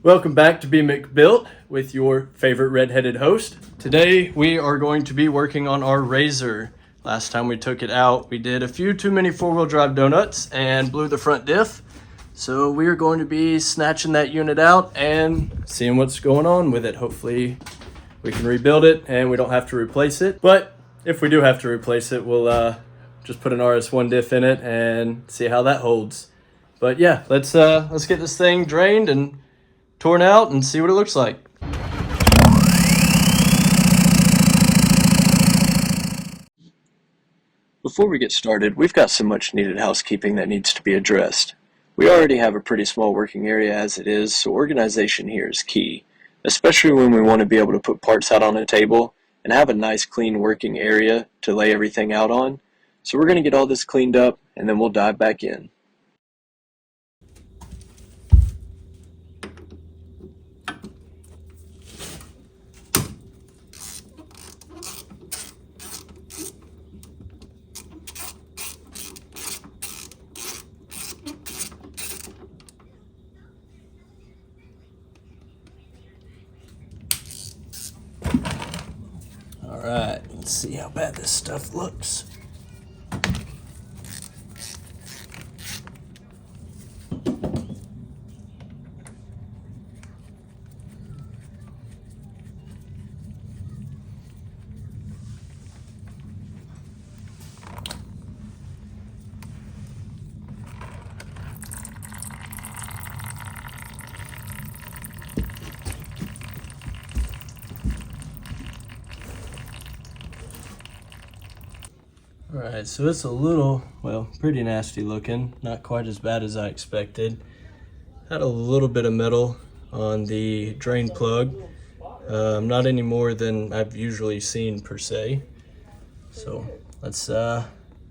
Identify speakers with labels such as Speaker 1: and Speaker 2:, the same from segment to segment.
Speaker 1: Welcome back to Be McBuilt with your favorite redheaded host. Today we are going to be working on our Rzr. Last time we took it out, we did a few too many four-wheel drive donuts and blew the front diff. So we are going to be snatching that unit out and seeing what's going on with it. Hopefully we can rebuild it and we don't have to replace it. But if we do have to replace it, we'll just put an RS1 diff in it and see how that holds. But yeah, let's get this thing drained and torn out and see what it looks like. Before we get started, we've got some much needed housekeeping that needs to be addressed. We already have a pretty small working area as it is, so organization here is key, especially when we want to be able to put parts out on a table and have a nice clean working area to lay everything out on. So we're going to get all this cleaned up and then we'll dive back in. Alright, let's see how bad this stuff looks. Alright, so it's a little, well, pretty nasty looking. Not quite as bad as I expected. Had a little bit of metal on the drain plug. Not any more than I've usually seen per se. So let's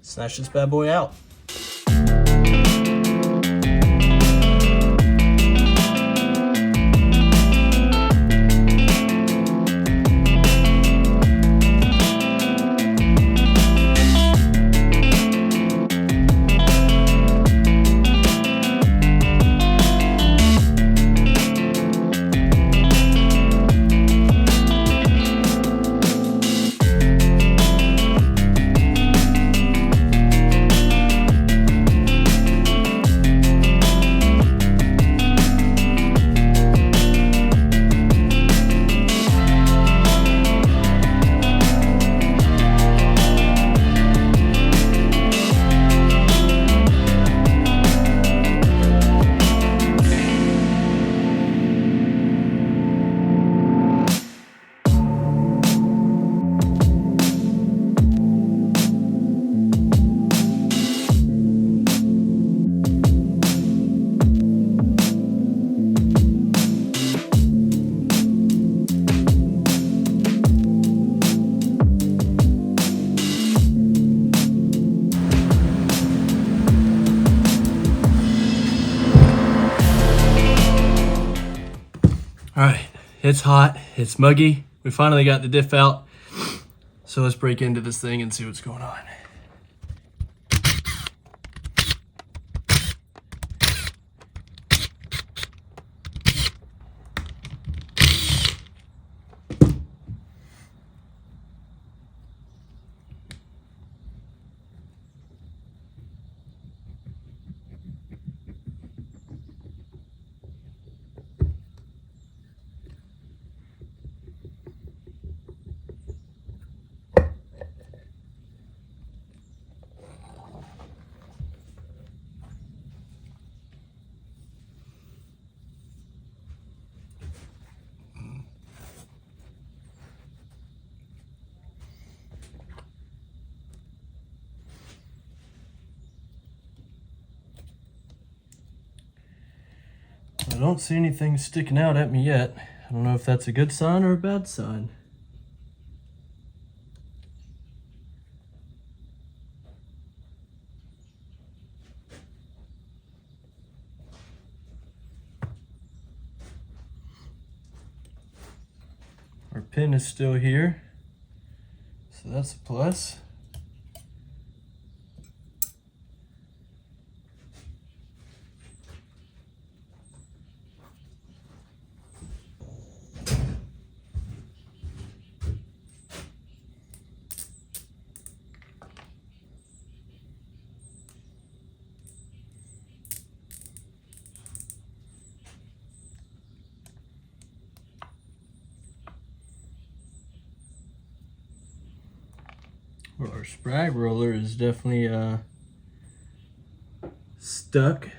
Speaker 1: snatch this bad boy out. Alright, it's hot, it's muggy, we finally got the diff out, so let's break into this thing and see what's going on. I don't see anything sticking out at me yet. I don't know if that's a good sign or a bad sign. Our pin is still here, so that's a plus. Well, our sprag roller is definitely stuck.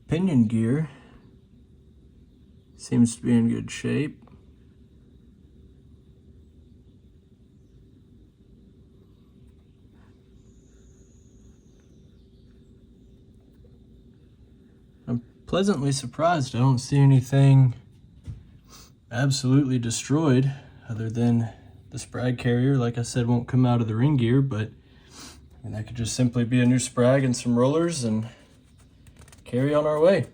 Speaker 1: Pinion gear seems to be in good shape. I'm pleasantly surprised I don't see anything absolutely destroyed other than the sprag carrier. Like I said, won't come out of the ring gear, but that could just simply be a new sprag and some rollers and carry on our way.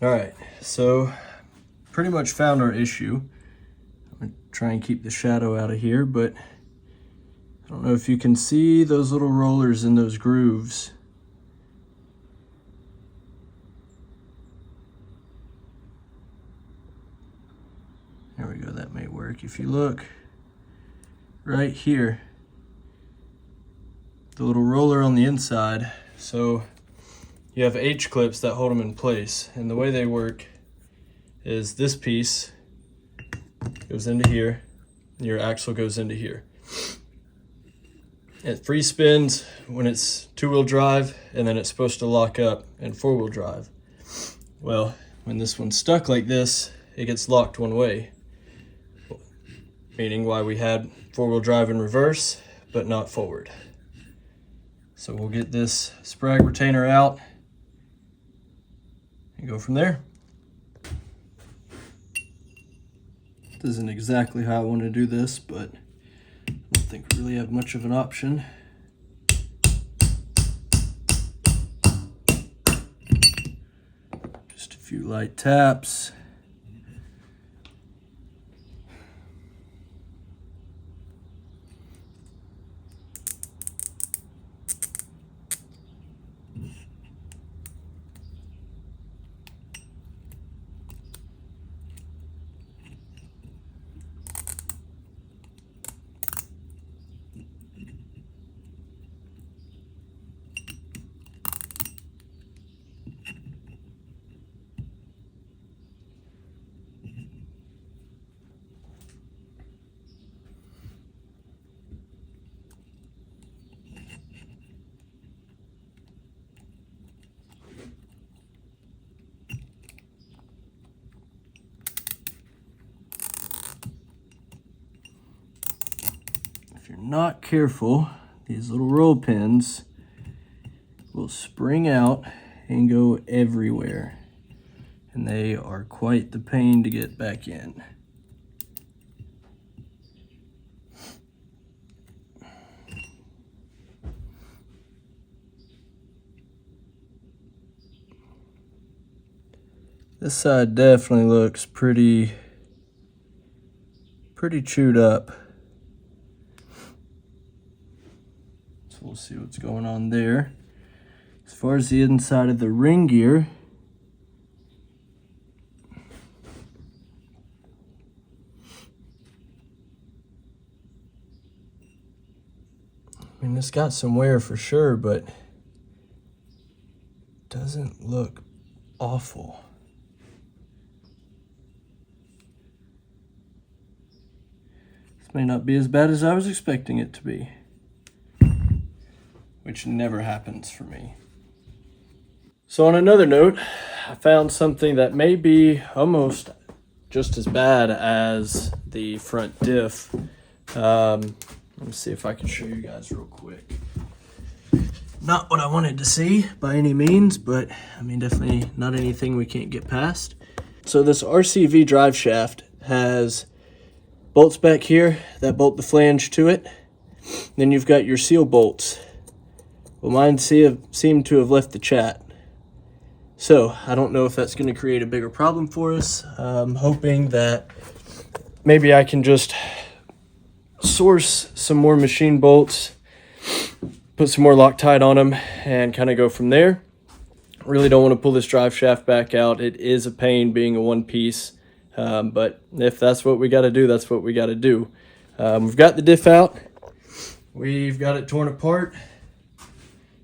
Speaker 1: All right, so pretty much found our issue. I'm gonna try and keep the shadow out of here, but I don't know if you can see those little rollers in those grooves. There we go, that may work. If you look right here, the little roller on the inside, so you have H clips that hold them in place, and the way they work is this piece goes into here, and your axle goes into here. It free spins when it's two-wheel drive, and then it's supposed to lock up in four-wheel drive. Well, when this one's stuck like this, it gets locked one way, meaning why we had four-wheel drive in reverse, but not forward. So we'll get this sprag retainer out and go from there. This isn't exactly how I want to do this, but I don't think we really have much of an option. Just a few light taps. If you're not careful, these little roll pins will spring out and go everywhere, and they are quite the pain to get back in. This side definitely looks pretty chewed up. So we'll see what's going on there. As far as the inside of the ring gear, I mean, this got some wear for sure, but doesn't look awful. This may not be as bad as I was expecting it to be. We which never happens for me. So on another note, I found something that may be almost just as bad as the front diff. Let me see if I can show you guys real quick. Not what I wanted to see by any means, but I mean, definitely not anything we can't get past. So this RCV drive shaft has bolts back here that bolt the flange to it. Then you've got your seal bolts. Well, mine seem to have left the chat. So I don't know if that's going to create a bigger problem for us. I'm hoping that maybe I can just source some more machine bolts, put some more Loctite on them, and kind of go from there. Really don't want to pull this drive shaft back out. It is a pain being a one piece, but if that's what we got to do, that's what we got to do. We've got the diff out. We've got it torn apart.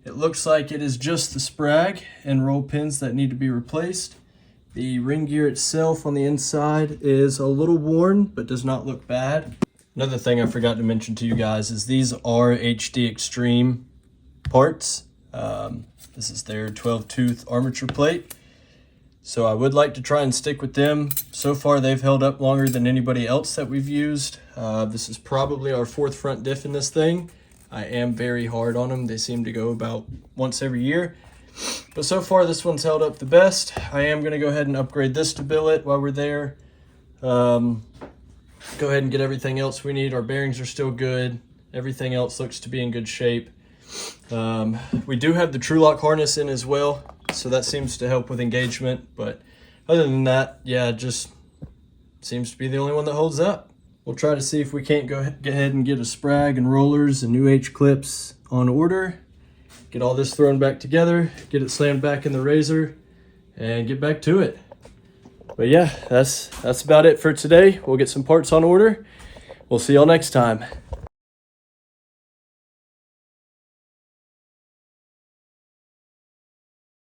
Speaker 1: It looks like it is just the sprag and roll pins that need to be replaced. The ring gear itself on the inside is a little worn, but does not look bad. Another thing I forgot to mention to you guys is these are HD Extreme parts. This is their 12-tooth armature plate. So I would like to try and stick with them. So far they've held up longer than anybody else that we've used. This is probably our 4th front diff in this thing. I am very hard on them. They seem to go about once every year. But so far this one's held up the best. I am going to go ahead and upgrade this to billet while we're there. Go ahead and get everything else we need. Our bearings are still good. Everything else looks to be in good shape. We do have the TrueLock harness in as well, so that seems to help with engagement. But other than that, yeah, it just seems to be the only one that holds up. We'll try to see if we can't go ahead and get a sprag and rollers and new H-clips on order. Get all this thrown back together, get it slammed back in the Rzr, and get back to it. But yeah, that's about it for today. We'll get some parts on order. We'll see y'all next time.